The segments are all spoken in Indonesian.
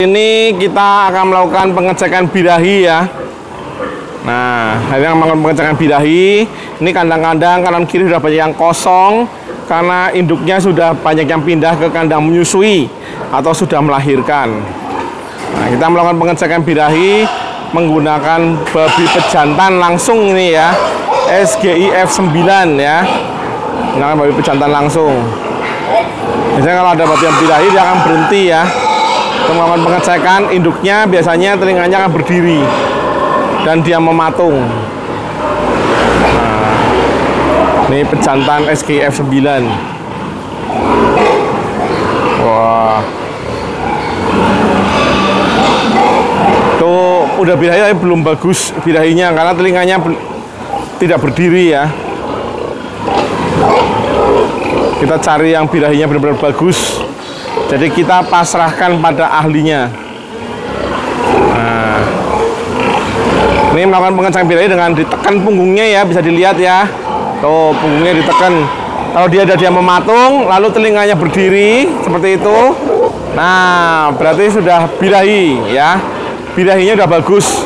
Ini kita akan melakukan pengecekan birahi ya. Nah, hari ini melakukan pengecekan birahi. Ini kandang-kandang kanan kiri sudah banyak yang kosong karena induknya sudah banyak yang pindah ke kandang menyusui atau sudah melahirkan. Nah, kita melakukan pengecekan birahi menggunakan babi pejantan langsung ini ya, SGI F9 ya. Menggunakan babi pejantan langsung. Biasanya kalau ada babi yang birahi dia akan berhenti ya. Untuk melakukan pengecekan induknya biasanya telinganya akan berdiri dan dia mematung. Nah, ini pejantan SGI F9. Wah. Tuh udah birahi tapi belum bagus birahinya karena telinganya tidak berdiri ya. Kita cari yang birahinya benar-benar bagus. Jadi kita pasrahkan pada ahlinya. Nah, ini melakukan pengecekan birahi dengan ditekan punggungnya ya, bisa dilihat ya. Tuh punggungnya ditekan. Kalau dia mematung, lalu telinganya berdiri seperti itu. Nah, berarti sudah birahi ya. Birahinya udah bagus.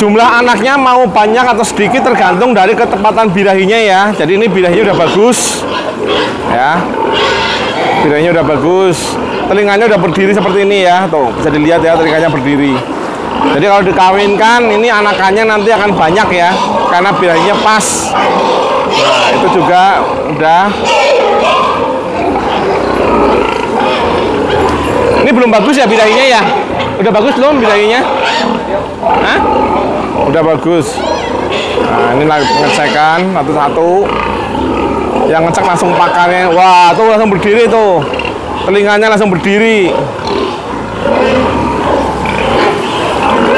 Jumlah anaknya mau banyak atau sedikit tergantung dari ketepatan birahinya ya. Jadi ini birahinya udah bagus ya. Birahinya udah bagus. Telinganya udah berdiri seperti ini ya. Tuh bisa dilihat ya, telinganya berdiri. Jadi kalau dikawinkan ini anakannya nanti akan banyak ya, karena birahinya pas. Nah, itu juga udah. Ini belum bagus ya birahinya ya. Udah bagus belum birahinya? Hah? Udah bagus. Nah, ini lagi pengecekan satu-satu. Yang ngecek langsung pakarnya. Wah, tuh langsung berdiri tuh. Telinganya langsung berdiri.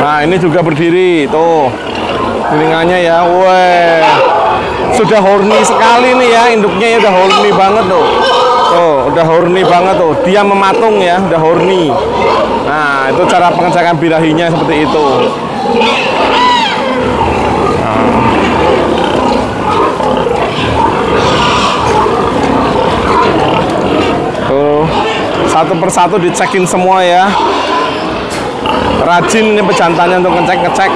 Nah, ini juga berdiri tuh. Telinganya ya. Wah. Sudah horny sekali nih ya, induknya ya udah horny banget tuh. Tuh, udah horny banget tuh. Dia mematung ya, udah horny. Nah, itu cara pengecekan birahinya seperti itu. Tuh, satu persatu dicekin semua ya. Rajin ini pejantannya untuk ngecek.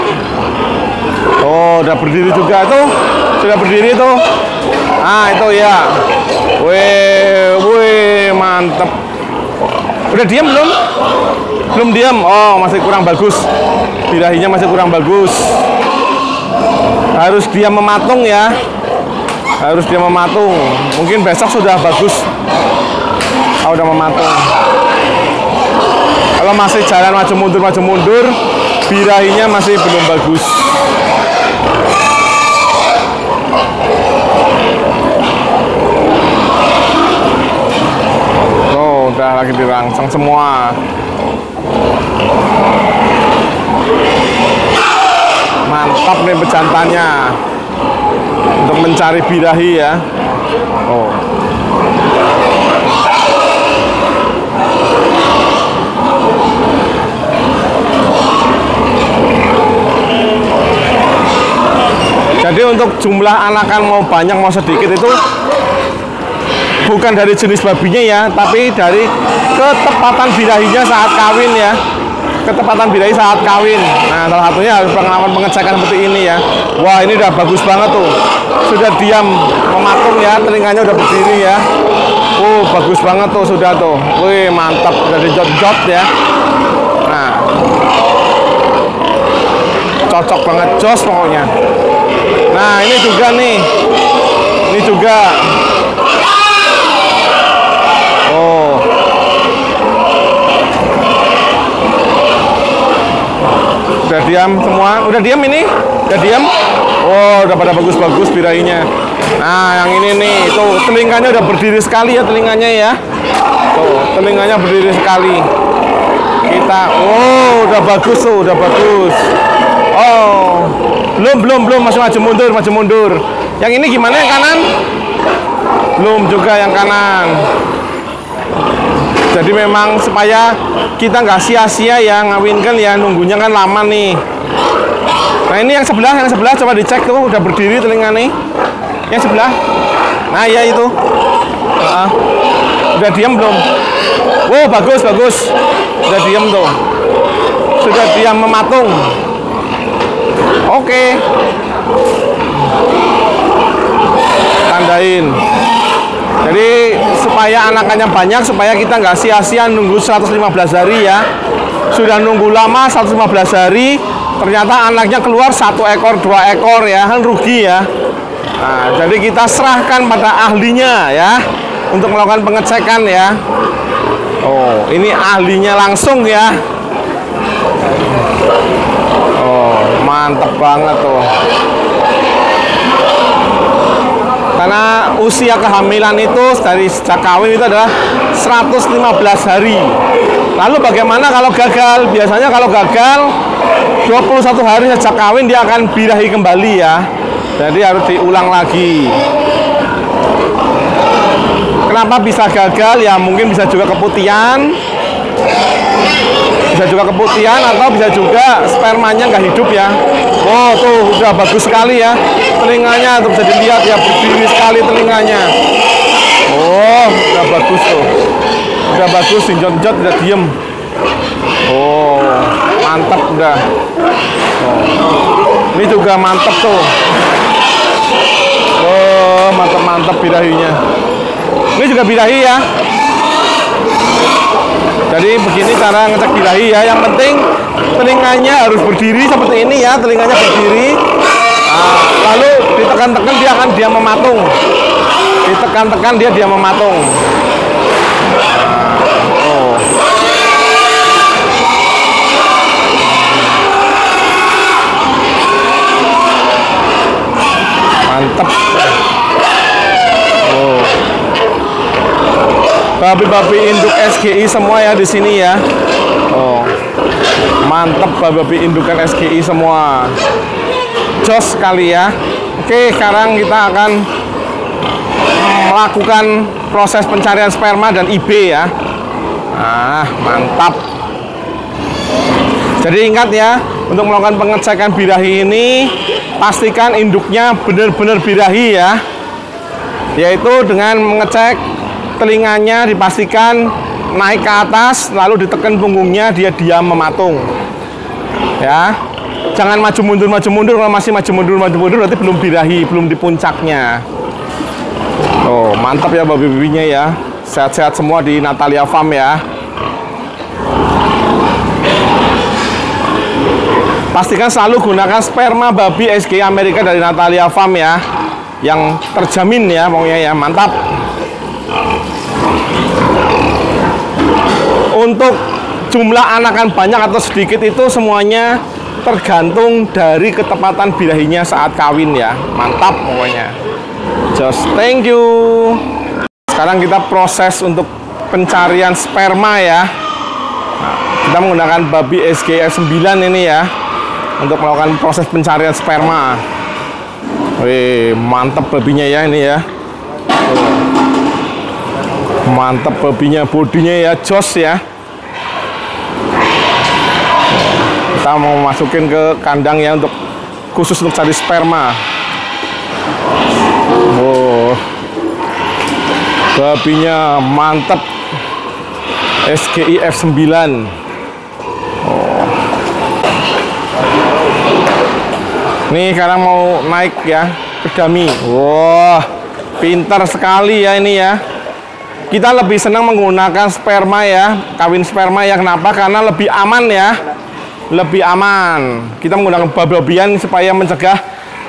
Oh, udah berdiri juga tuh. Sudah berdiri tuh. Ah, itu ya. Wih, mantep. Udah diam belum? Belum diam. Oh, masih kurang bagus. Birahinya masih kurang bagus. Harus dia mematung ya. Harus dia mematung. Mungkin besok sudah bagus. Oh, udah mematung. Kalau masih jalan maju mundur, birahinya masih belum bagus. Oh, udah lagi dirangsang semua. Mantap nih pejantannya untuk mencari birahi ya. Oh. Jadi untuk jumlah anakan mau banyak mau sedikit itu bukan dari jenis babinya ya, tapi dari ketepatan birahinya saat kawin ya. Ketepatan birahi saat kawin. Nah, salah satunya harus melakukan pengecekan seperti ini ya. Wah, ini udah bagus banget tuh. Sudah diam mematung ya, telinganya udah berdiri ya. Bagus banget tuh sudah tuh. Wih, mantap, udah dijot-jot ya. Nah, cocok banget, jos pokoknya. Nah, ini juga nih. Ini juga. Oh. Udah diam semua. Udah diam ini? Udah diam? Oh, udah pada bagus-bagus birahinya. Nah, yang ini nih, tuh telinganya udah berdiri sekali ya telinganya ya. Tuh, telinganya berdiri sekali. Kita, udah bagus tuh, udah bagus. Oh, belum masih maju mundur. Yang ini gimana yang kanan? Belum juga yang kanan. Jadi memang supaya kita nggak sia-sia ya ngawinkan ya, nunggunya kan lama nih. Nah, ini yang sebelah coba dicek tuh udah berdiri telinga nih. Yang sebelah. Nah, ya itu. Udah diam belum? Oh, bagus, bagus. Udah diam tuh. Sudah diam mematung. Oke. Tandain. Jadi supaya anakannya banyak, supaya kita nggak sia-sia nunggu 115 hari ya. Sudah nunggu lama 115 hari, ternyata anaknya keluar 1 ekor, 2 ekor ya, kan rugi ya. Nah, jadi kita serahkan pada ahlinya ya untuk melakukan pengecekan ya. Oh, ini ahlinya langsung ya. Oh, mantap banget tuh. Karena usia kehamilan itu dari sejak kawin itu adalah 115 hari. Lalu bagaimana kalau gagal? Biasanya kalau gagal 21 hari sejak kawin dia akan birahi kembali ya. Jadi harus diulang lagi. Kenapa bisa gagal? Ya mungkin bisa juga keputihan. Bisa juga keputihan atau bisa juga spermanya nggak hidup ya. Oh tuh udah bagus sekali ya. Telinganya tuh bisa dilihat ya, berdiri sekali telinganya. Oh udah bagus tuh. Udah bagus, sinjot-jot udah diem. Oh mantap udah. Oh. Ini juga mantap tuh. Oh mantap-mantap birahinya. Ini juga birahi ya. Jadi begini cara ngecek birahi ya. Yang penting telinganya harus berdiri seperti ini ya. Telinganya berdiri. Nah, lalu ditekan-tekan dia akan diam mematung. Ditekan-tekan dia diam mematung. Nah, oh. Mantap. Oh. Babi-babi induk SGI semua ya di sini ya. Oh. Mantap babi-babi indukan SGI semua. Jos sekali ya. Oke, sekarang kita akan melakukan proses pencarian sperma dan IB ya. Nah, mantap. Jadi ingat ya, untuk melakukan pengecekan birahi ini pastikan induknya benar-benar birahi ya. Yaitu dengan mengecek telinganya, dipastikan naik ke atas, lalu ditekan punggungnya, dia diam mematung. Ya. Jangan maju mundur. Kalau masih maju mundur berarti belum birahi, belum di puncaknya. Oh, mantap ya babi-babinya ya. Sehat-sehat semua di Natalia Farm ya. Pastikan selalu gunakan sperma babi SGI Amerika dari Natalia Farm ya. Yang terjamin ya pokoknya ya, mantap. Untuk jumlah anakan banyak atau sedikit itu semuanya tergantung dari ketepatan birahinya saat kawin ya. Mantap pokoknya. Just thank you. Sekarang kita proses untuk pencarian sperma ya. Nah, kita menggunakan babi SGF 9 ini ya untuk melakukan proses pencarian sperma. Wih, mantap babinya ya ini ya. Mantap babinya, bodinya ya, jos ya. Kita mau masukin ke kandang ya untuk khusus untuk cari sperma. Oh, babinya mantap. SGI F9. Oh. Nih sekarang mau naik ya ke dummy. Wah, pintar sekali ya ini ya. Kita lebih senang menggunakan sperma ya, kawin sperma ya. Kenapa? Karena lebih aman ya. Lebih aman. Kita menggunakan babi-babian supaya mencegah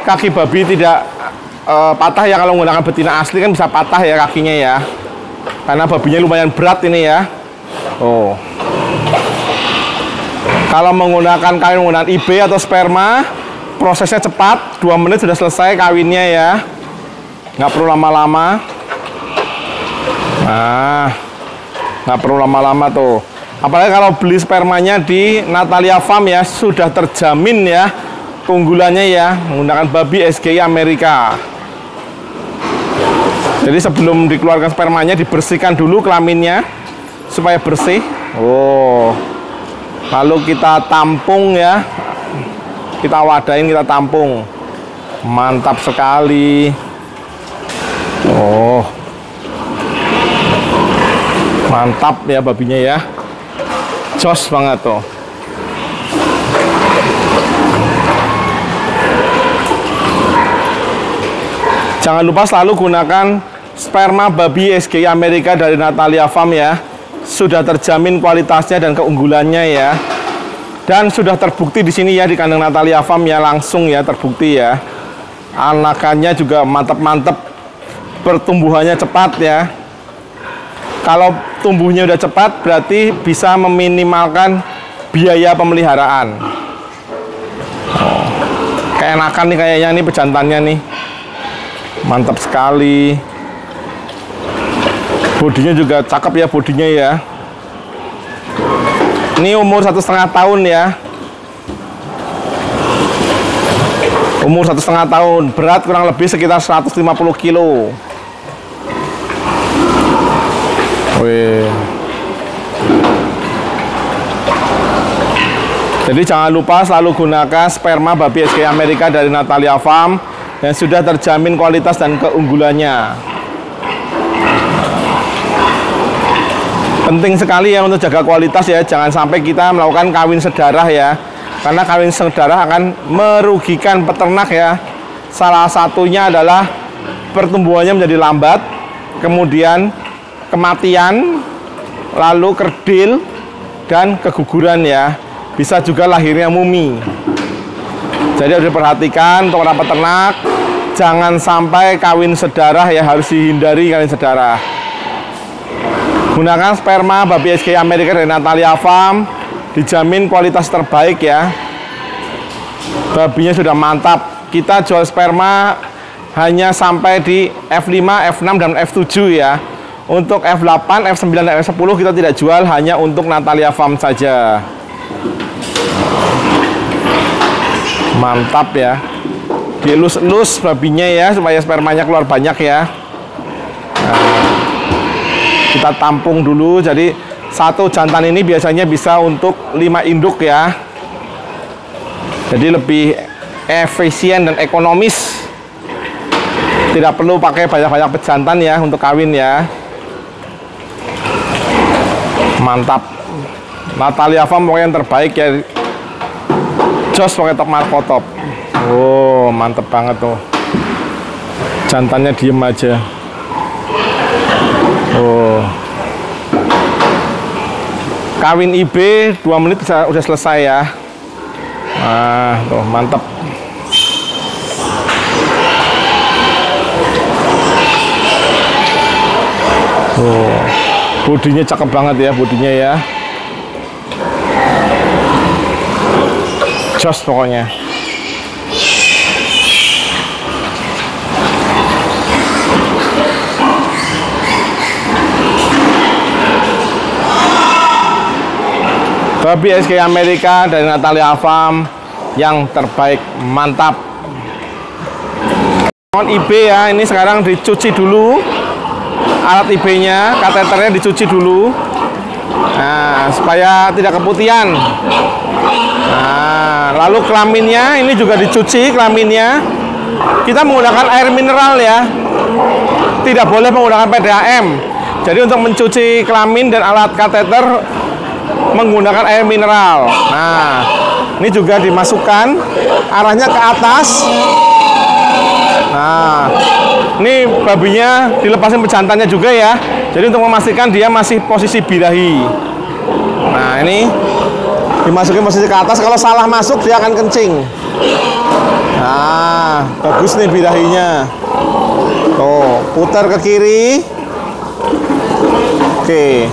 kaki babi tidak patah ya. Kalau menggunakan betina asli kan bisa patah ya kakinya ya. Karena babinya lumayan berat ini ya. Oh. Kalau menggunakan kawin menggunakan IB atau sperma, prosesnya cepat, 2 menit sudah selesai kawinnya ya. Nggak perlu lama-lama. Nah, nggak perlu lama-lama tuh. Apalagi kalau beli spermanya di Natalia Farm ya, sudah terjamin ya keunggulannya ya, menggunakan babi SGI Amerika. Jadi sebelum dikeluarkan spermanya dibersihkan dulu kelaminnya supaya bersih. Oh, lalu kita tampung ya, kita wadahin, kita tampung. Mantap sekali. Oh. Mantap ya babinya ya. Jos banget tuh. Jangan lupa selalu gunakan sperma babi SGI Amerika dari Natalia Farm ya. Sudah terjamin kualitasnya dan keunggulannya ya. Dan sudah terbukti di sini ya, di kandang Natalia Farm ya, langsung ya terbukti ya. Anakannya juga mantep-mantep, pertumbuhannya cepat ya. Kalau tumbuhnya udah cepat berarti bisa meminimalkan biaya pemeliharaan. Oh, keenakan nih kayaknya nih pejantannya nih. Mantap sekali. Bodinya juga cakep ya bodinya ya. Ini umur 1,5 tahun ya. Umur 1,5 tahun, berat kurang lebih sekitar 150 kilo. Wih. Jadi jangan lupa selalu gunakan sperma babi SGI Amerika dari Natalia Farm yang sudah terjamin kualitas dan keunggulannya. Penting sekali ya untuk jaga kualitas ya, jangan sampai kita melakukan kawin sedarah ya. Karena kawin sedarah akan merugikan peternak ya. Salah satunya adalah pertumbuhannya menjadi lambat, kemudian kematian, lalu kerdil dan keguguran ya. Bisa juga lahirnya mumi. Jadi harus diperhatikan untuk para peternak, jangan sampai kawin sedarah ya, harus dihindari kawin sedarah. Gunakan sperma babi SGI Amerika dari Natalia Farm, dijamin kualitas terbaik ya. Babinya sudah mantap. Kita jual sperma hanya sampai di F5, F6 dan F7 ya. Untuk F8, F9 dan F10 kita tidak jual, hanya untuk Natalia Farm saja. Mantap ya. Dielus-elus babinya ya supaya spermanya keluar banyak ya. Nah, kita tampung dulu. Jadi satu jantan ini biasanya bisa untuk 5 induk ya. Jadi lebih efisien dan ekonomis. Tidak perlu pakai banyak-banyak pejantan ya untuk kawin ya. Mantap. Natalia Farm pokoknya yang terbaik ya. Jos pakai top Marco top. Oh, mantep banget tuh. Jantannya diem aja. Oh. Kawin IB 2 menit udah selesai ya. Nah, tuh mantep. Oh, bodinya cakep banget ya, bodinya ya. Jos pokoknya. Babi SGI Amerika dari Natalia Farm yang terbaik, mantap. On IB ya, ini sekarang dicuci dulu. Alat IB-nya, kateternya dicuci dulu. Nah, supaya tidak keputihan. Nah, lalu kelaminnya ini juga dicuci kelaminnya. Kita menggunakan air mineral ya. Tidak boleh menggunakan PDAM. Jadi untuk mencuci kelamin dan alat kateter menggunakan air mineral. Nah, ini juga dimasukkan arahnya ke atas. Nah, ini babinya dilepasin pejantannya juga ya. Jadi untuk memastikan dia masih posisi birahi. Nah, ini dimasukin posisi ke atas. Kalau salah masuk dia akan kencing. Nah, bagus nih birahinya. Tuh, putar ke kiri. Oke.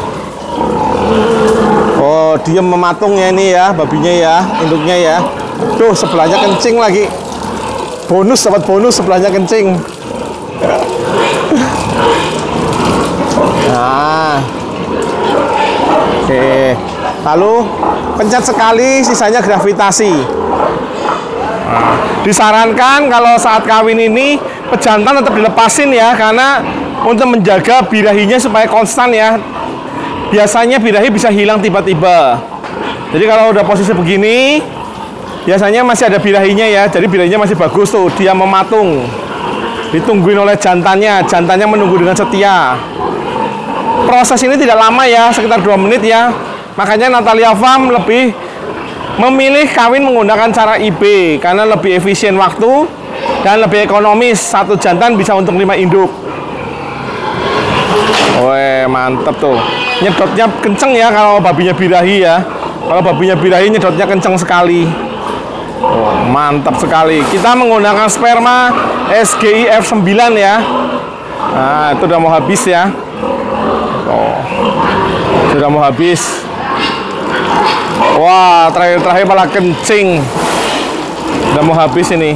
Oh, diem mematung ya ini ya, babinya ya, induknya ya. Tuh, sebelahnya kencing lagi. Bonus, dapat bonus, sebelahnya kencing. Nah. Oke. Lalu pencet sekali, sisanya gravitasi. Nah, disarankan kalau saat kawin ini pejantan tetap dilepasin ya, karena untuk menjaga birahinya supaya konstan ya. Biasanya birahi bisa hilang tiba-tiba. Jadi kalau udah posisi begini, biasanya masih ada birahinya ya. Jadi birahinya masih bagus tuh, dia mematung. Ditungguin oleh jantannya, jantannya menunggu dengan setia. proses ini tidak lama ya, sekitar 2 menit ya. Makanya Natalia Farm lebih memilih kawin menggunakan cara IB karena lebih efisien waktu dan lebih ekonomis. Satu jantan bisa untuk 5 induk. Wih, mantep tuh. Nyedotnya kenceng ya kalau babinya birahi ya. Kalau babinya birahi nyedotnya kenceng sekali. Oh, mantap sekali. Kita menggunakan sperma SGI F9 ya. Nah, itu udah mau habis ya. Oh, sudah mau habis. Wah, terakhir malah kencing. Udah mau habis ini.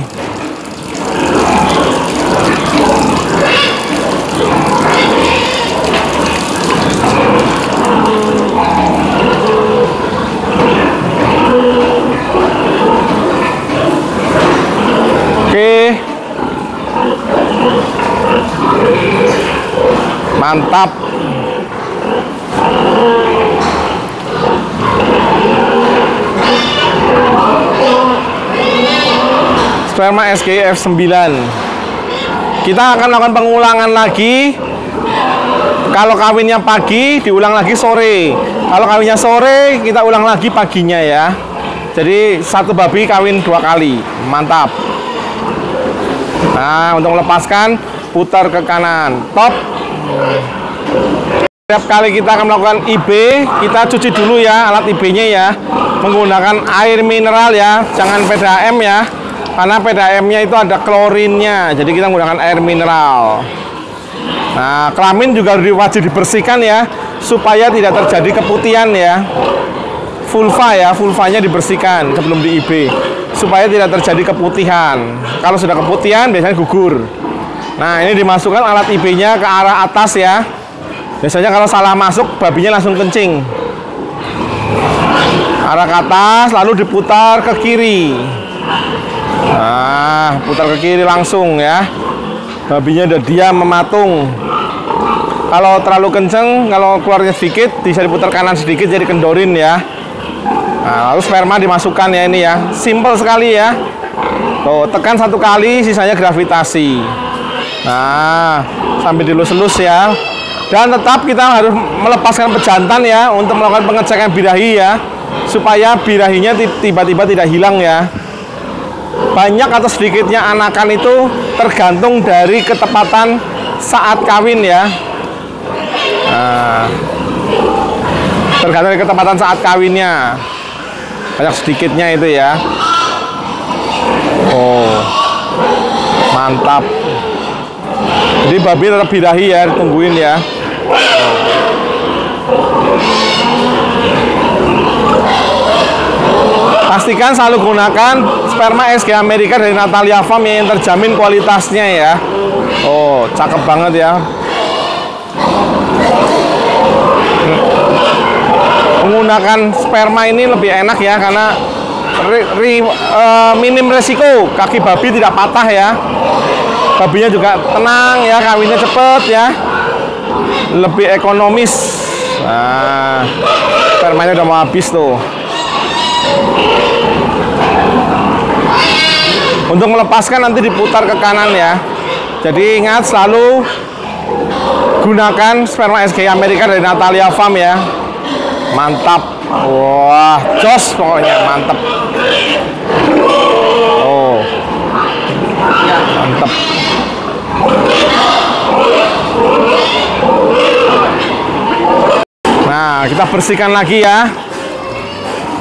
Oke, mantap. Sperma SGI F9. Kita akan melakukan pengulangan lagi. Kalau kawinnya pagi, diulang lagi sore. Kalau kawinnya sore, kita ulang lagi paginya ya. Jadi satu babi kawin 2 kali. Mantap. Nah, untuk melepaskan, putar ke kanan. Top. Setiap kali kita akan melakukan IB, kita cuci dulu ya alat IB-nya ya. Menggunakan air mineral ya, jangan PDAM ya. Karena PDAM-nya itu ada klorinnya, jadi kita menggunakan air mineral. Nah, kelamin juga wajib dibersihkan ya, supaya tidak terjadi keputihan ya. Vulva ya, vulvanya dibersihkan sebelum di IB, supaya tidak terjadi keputihan. Kalau sudah keputihan, biasanya gugur. Nah, ini dimasukkan alat IB-nya ke arah atas ya. Biasanya kalau salah masuk, babinya langsung kencing. Arah ke atas, lalu diputar ke kiri. Nah, putar ke kiri langsung ya. Babinya udah diam mematung. Kalau terlalu kenceng, kalau keluarnya sedikit, bisa diputar kanan sedikit jadi kendorin ya. Nah, lalu sperma dimasukkan ya ini ya. Simple sekali ya. Tuh, tekan 1 kali, sisanya gravitasi. Nah, sampai dilus-lus ya. Dan tetap kita harus melepaskan pejantan ya untuk melakukan pengecekan birahi ya, supaya birahinya tiba-tiba tidak hilang ya. Banyak atau sedikitnya anakan itu tergantung dari ketepatan saat kawin ya. Nah, tergantung dari ketepatan saat kawinnya. Banyak sedikitnya itu ya. Oh, mantap. Jadi babi tetap birahi ya, ditungguin ya. Pastikan selalu gunakan sperma SGI Amerika dari Natalia Farm yang terjamin kualitasnya ya. Oh, cakep banget ya. Menggunakan sperma ini lebih enak ya, karena minim resiko kaki babi tidak patah ya. Babinya juga tenang ya, kawinnya cepet ya, lebih ekonomis. Nah, spermanya udah mau habis tuh. Untuk melepaskan nanti diputar ke kanan ya. Jadi ingat selalu gunakan sperma SGI Amerika dari Natalia Farm ya. Mantap. Wah, jos pokoknya mantap. Oh, mantap. Nah, kita bersihkan lagi ya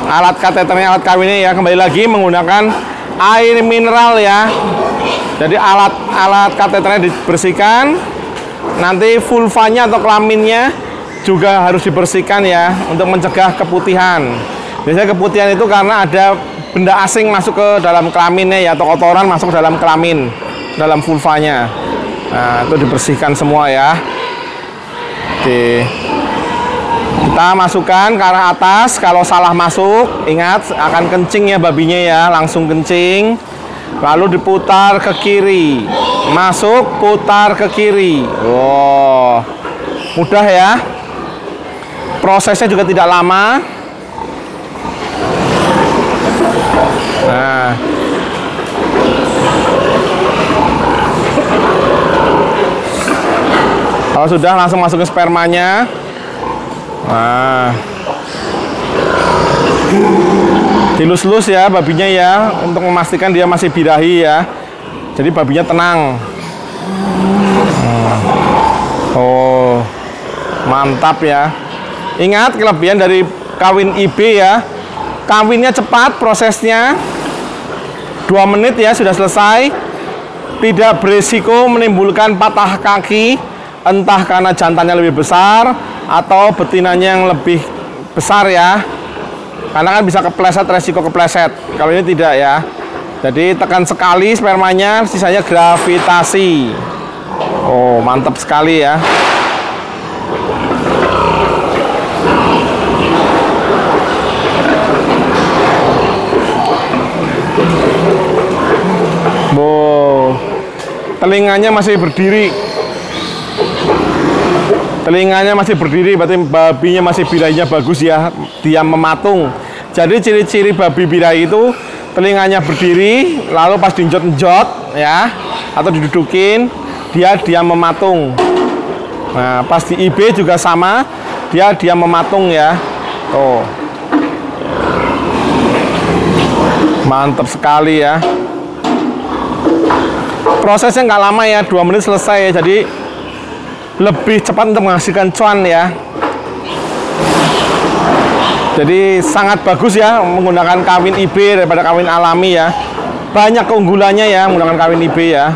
alat kateternya, alat kawinnya ya. Kembali lagi menggunakan air mineral ya. Jadi alat kateternya dibersihkan. Nanti vulvanya atau kelaminnya juga harus dibersihkan ya, untuk mencegah keputihan. Biasanya keputihan itu karena ada benda asing masuk ke dalam kelaminnya ya, atau kotoran masuk ke dalam kelamin, dalam vulvanya. Nah, itu dibersihkan semua ya. Oke. Kita masukkan ke arah atas. Kalau salah masuk, ingat akan kencing ya babinya ya, langsung kencing. Lalu diputar ke kiri. Masuk, putar ke kiri. Wow, mudah ya. Prosesnya juga tidak lama. Nah, kalau Kalau sudah langsung masukin spermanya. Nah, dilus-lus ya babinya ya, untuk memastikan dia masih birahi ya. Jadi babinya tenang. Oh, mantap ya. Ingat kelebihan dari kawin IB ya, kawinnya cepat prosesnya, 2 menit ya sudah selesai. Tidak berisiko menimbulkan patah kaki, entah karena jantannya lebih besar atau betinanya yang lebih besar ya, karena kan bisa kepleset, resiko kepleset. Kalau ini tidak ya. Jadi tekan sekali spermanya, sisanya gravitasi. Oh, mantap sekali ya. Boh, telinganya masih berdiri. Telinganya masih berdiri, berarti babinya masih birahinya bagus ya, dia mematung. Jadi ciri-ciri babi birahi itu telinganya berdiri, lalu pas dinjot-njot ya, atau didudukin, dia diam mematung. Nah, pas di IB juga sama, dia diam mematung ya. Tuh, mantap sekali ya. Prosesnya nggak lama ya, 2 menit selesai ya, jadi lebih cepat untuk menghasilkan cuan ya. Jadi sangat bagus ya menggunakan kawin IB daripada kawin alami ya. Banyak keunggulannya ya menggunakan kawin IB ya.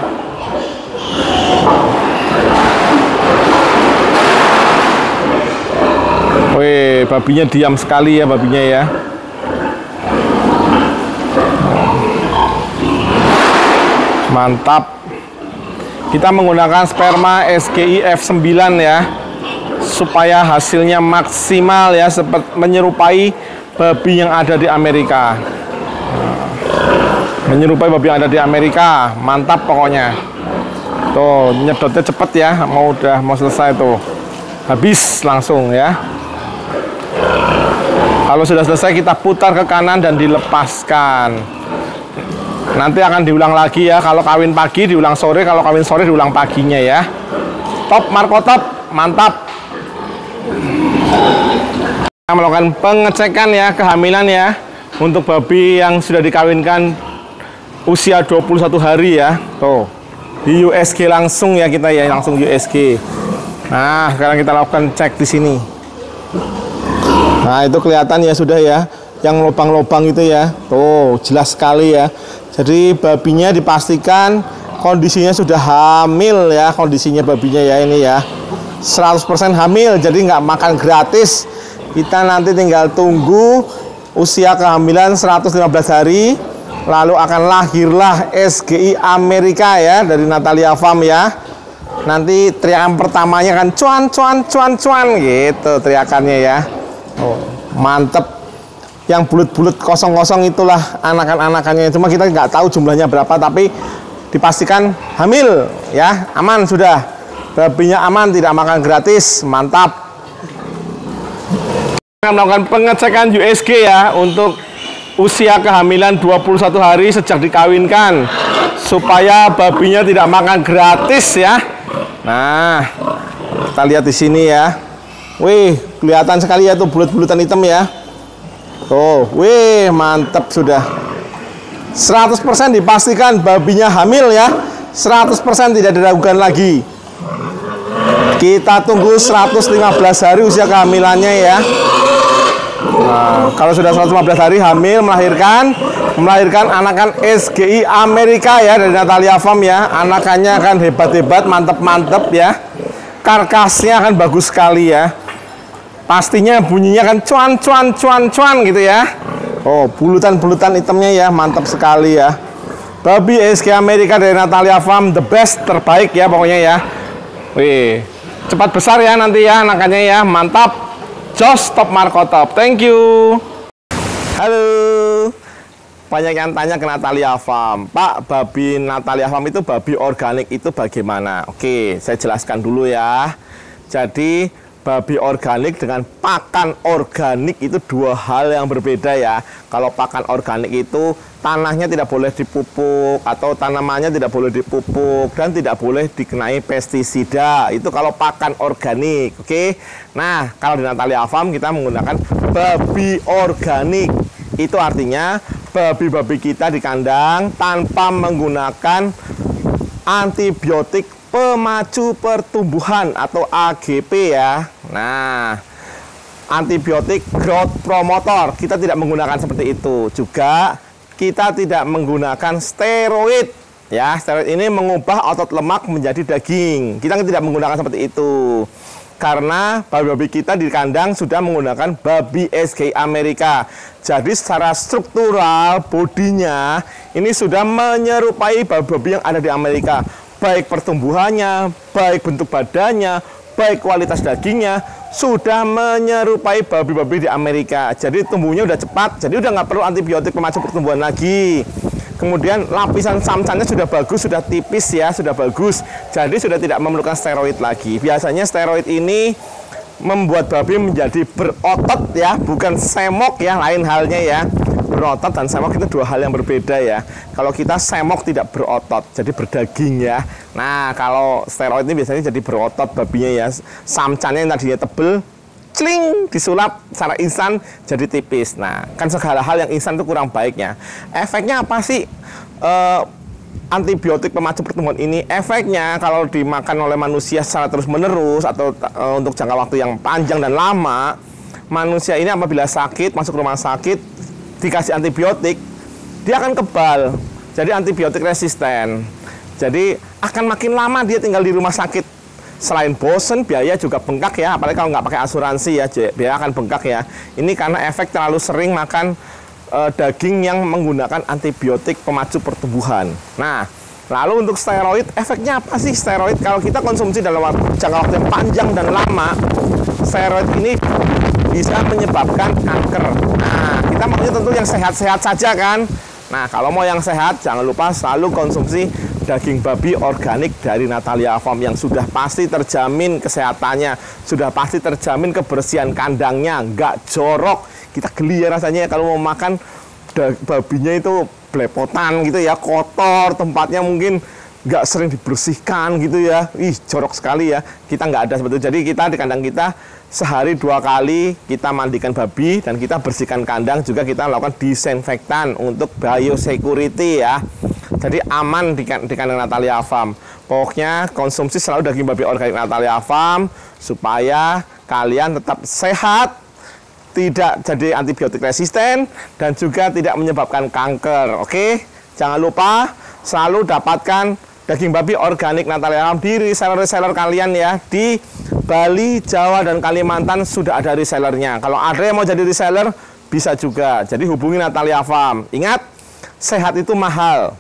Wih, babinya diam sekali ya babinya ya. Mantap. Kita menggunakan sperma SGI F9 ya, supaya hasilnya maksimal ya, seperti menyerupai babi yang ada di Amerika. Menyerupai babi yang ada di Amerika, mantap pokoknya. Tuh, nyedotnya cepet ya, mau selesai tuh. Habis langsung ya. Kalau sudah selesai kita putar ke kanan dan dilepaskan. Nanti akan diulang lagi ya, kalau kawin pagi diulang sore, kalau kawin sore diulang paginya ya. Top Marco top, mantap. Kita melakukan pengecekan ya kehamilan ya untuk babi yang sudah dikawinkan usia 21 hari ya. Tuh, di USG langsung ya kita ya, langsung USG. Nah, sekarang kita lakukan cek di sini. Nah, itu kelihatan ya sudah ya, yang lubang-lubang itu ya. Tuh, jelas sekali ya. Jadi babinya dipastikan kondisinya sudah hamil ya, kondisinya babinya ya ini ya. 100% hamil, jadi nggak makan gratis. Kita nanti tinggal tunggu usia kehamilan 115 hari, lalu akan lahirlah SGI Amerika ya dari Natalia Farm ya. Nanti teriakan pertamanya kan cuan cuan cuan cuan gitu teriakannya ya. Oh, mantep. Yang bulat-bulat kosong-kosong itulah anakan-anakannya. Cuma kita nggak tahu jumlahnya berapa, tapi dipastikan hamil ya, aman sudah. Babinya aman, tidak makan gratis, mantap. Kita melakukan pengecekan USG ya untuk usia kehamilan 21 hari sejak dikawinkan, supaya babinya tidak makan gratis ya. Nah, kita lihat di sini ya. Wih, kelihatan sekali ya tuh bulat-bulatan hitam ya. Tuh, wih, mantap sudah. 100% dipastikan babinya hamil ya. 100% tidak diragukan lagi. Kita tunggu 115 hari usia kehamilannya ya. Nah, kalau sudah 115 hari hamil, melahirkan anakan SGI Amerika ya dari Natalia Farm ya. Anakannya akan hebat-hebat, mantep-mantep ya. Karkasnya akan bagus sekali ya. Pastinya bunyinya kan cuan cuan cuan cuan gitu ya. Oh, bulutan-bulutan hitamnya ya, mantap sekali ya. Babi SGI Amerika dari Natalia Farm, the best, terbaik ya pokoknya ya. Wih, cepat besar ya nanti ya anakannya ya, mantap. Jos Top Marco Top, thank you. Halo, banyak yang tanya ke Natalia Farm, Pak, babi Natalia Farm itu babi organik itu bagaimana? Oke, saya jelaskan dulu ya. Jadi babi organik dengan pakan organik itu dua hal yang berbeda ya. Kalau pakan organik itu tanahnya tidak boleh dipupuk atau tanamannya tidak boleh dipupuk dan tidak boleh dikenai pestisida. Itu kalau pakan organik, oke? Nah, kalau di Natalia Farm kita menggunakan babi organik. Itu artinya babi-babi kita di kandang tanpa menggunakan antibiotik pemacu pertumbuhan atau AGP ya. Nah, antibiotik growth promotor kita tidak menggunakan seperti itu. Juga kita tidak menggunakan steroid ya. Steroid ini mengubah otot lemak menjadi daging. Kita tidak menggunakan seperti itu. Karena babi-babi kita di kandang sudah menggunakan babi SGI Amerika. Jadi secara struktural bodinya ini sudah menyerupai babi-babi yang ada di Amerika. Baik pertumbuhannya, baik bentuk badannya, baik kualitas dagingnya sudah menyerupai babi-babi di Amerika. Jadi tumbuhnya udah cepat, jadi udah nggak perlu antibiotik pemacu pertumbuhan lagi. Kemudian lapisan samcannya sudah bagus, sudah tipis ya, sudah bagus. Jadi sudah tidak memerlukan steroid lagi. Biasanya steroid ini membuat babi menjadi berotot ya, bukan semok ya, lain halnya ya. Berotot dan semok itu dua hal yang berbeda ya. Kalau kita semok tidak berotot, jadi berdaging ya. Nah, kalau steroid ini biasanya jadi berotot babinya ya. Samcannya yang tadinya tebel, cling, disulap secara instan jadi tipis. Nah, kan segala hal yang instan itu kurang baiknya. Efeknya apa sih? Antibiotik pemacu pertumbuhan ini efeknya kalau dimakan oleh manusia secara terus-menerus atau untuk jangka waktu yang panjang dan lama, manusia ini apabila sakit, masuk rumah sakit, dikasih antibiotik, dia akan kebal. Jadi antibiotik resisten. Jadi akan makin lama dia tinggal di rumah sakit. Selain bosen, biaya juga bengkak ya. Apalagi kalau nggak pakai asuransi ya, biaya akan bengkak ya. Ini karena efek terlalu sering makan daging yang menggunakan antibiotik pemacu pertumbuhan. Nah, lalu untuk steroid, efeknya apa sih steroid? Kalau kita konsumsi dalam jangka waktu yang panjang dan lama, steroid ini bisa menyebabkan kanker. Nah, kita maunya tentu yang sehat-sehat saja kan. Nah, kalau mau yang sehat, jangan lupa selalu konsumsi daging babi organik dari Natalia Farm yang sudah pasti terjamin kesehatannya, sudah pasti terjamin kebersihan kandangnya, nggak jorok. Kita geli ya rasanya kalau mau makan babinya itu belepotan gitu ya, kotor, tempatnya mungkin nggak sering dibersihkan gitu ya. Ih, jorok sekali ya. Kita nggak ada seperti itu. Jadi kita di kandang kita sehari 2 kali kita mandikan babi dan kita bersihkan kandang, juga kita lakukan disinfektan untuk biosecurity ya. Jadi aman di kandang Natalia Farm. Pokoknya konsumsi selalu daging babi organik Natalia Farm supaya kalian tetap sehat, tidak jadi antibiotik resisten, dan juga tidak menyebabkan kanker. Oke? Jangan lupa selalu dapatkan daging babi organik Natalia Farm di reseller-reseller kalian ya. Di Bali, Jawa, dan Kalimantan sudah ada resellernya. Kalau ada yang mau jadi reseller, bisa juga. Jadi hubungi Natalia Farm. Ingat, sehat itu mahal,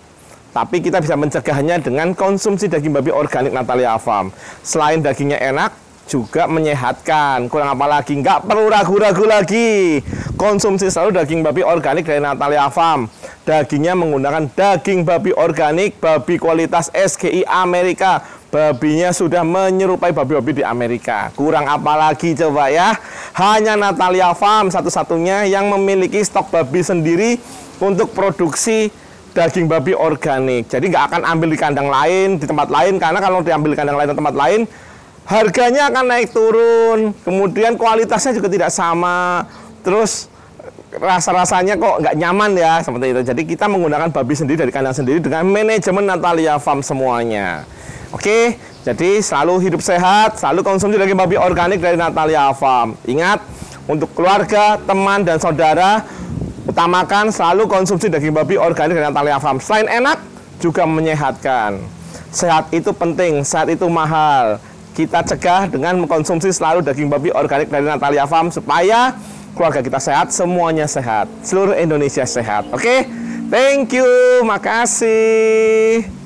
tapi kita bisa mencegahnya dengan konsumsi daging babi organik Natalia Farm. Selain dagingnya enak, juga menyehatkan. Kurang apa lagi? Nggak perlu ragu-ragu lagi. Konsumsi selalu daging babi organik dari Natalia Farm. Dagingnya menggunakan daging babi organik, babi kualitas SGI Amerika. Babinya sudah menyerupai babi-babi di Amerika. Kurang apa lagi coba ya? Hanya Natalia Farm satu-satunya yang memiliki stok babi sendiri untuk produksi daging babi organik. Jadi nggak akan ambil di kandang lain, di tempat lain, karena kalau diambil di kandang lain atau tempat lain, harganya akan naik turun. Kemudian kualitasnya juga tidak sama. Terus rasa-rasanya kok nggak nyaman ya, seperti itu. Jadi kita menggunakan babi sendiri dari kandang sendiri dengan manajemen Natalia Farm semuanya. Oke, jadi selalu hidup sehat, selalu konsumsi daging babi organik dari Natalia Farm. Ingat, untuk keluarga, teman, dan saudara, utamakan selalu konsumsi daging babi organik dari Natalia Farm. Selain enak, juga menyehatkan. Sehat itu penting, sehat itu mahal. Kita cegah dengan mengkonsumsi selalu daging babi organik dari Natalia Farm supaya keluarga kita sehat, semuanya sehat, seluruh Indonesia sehat. Oke, thank you, makasih.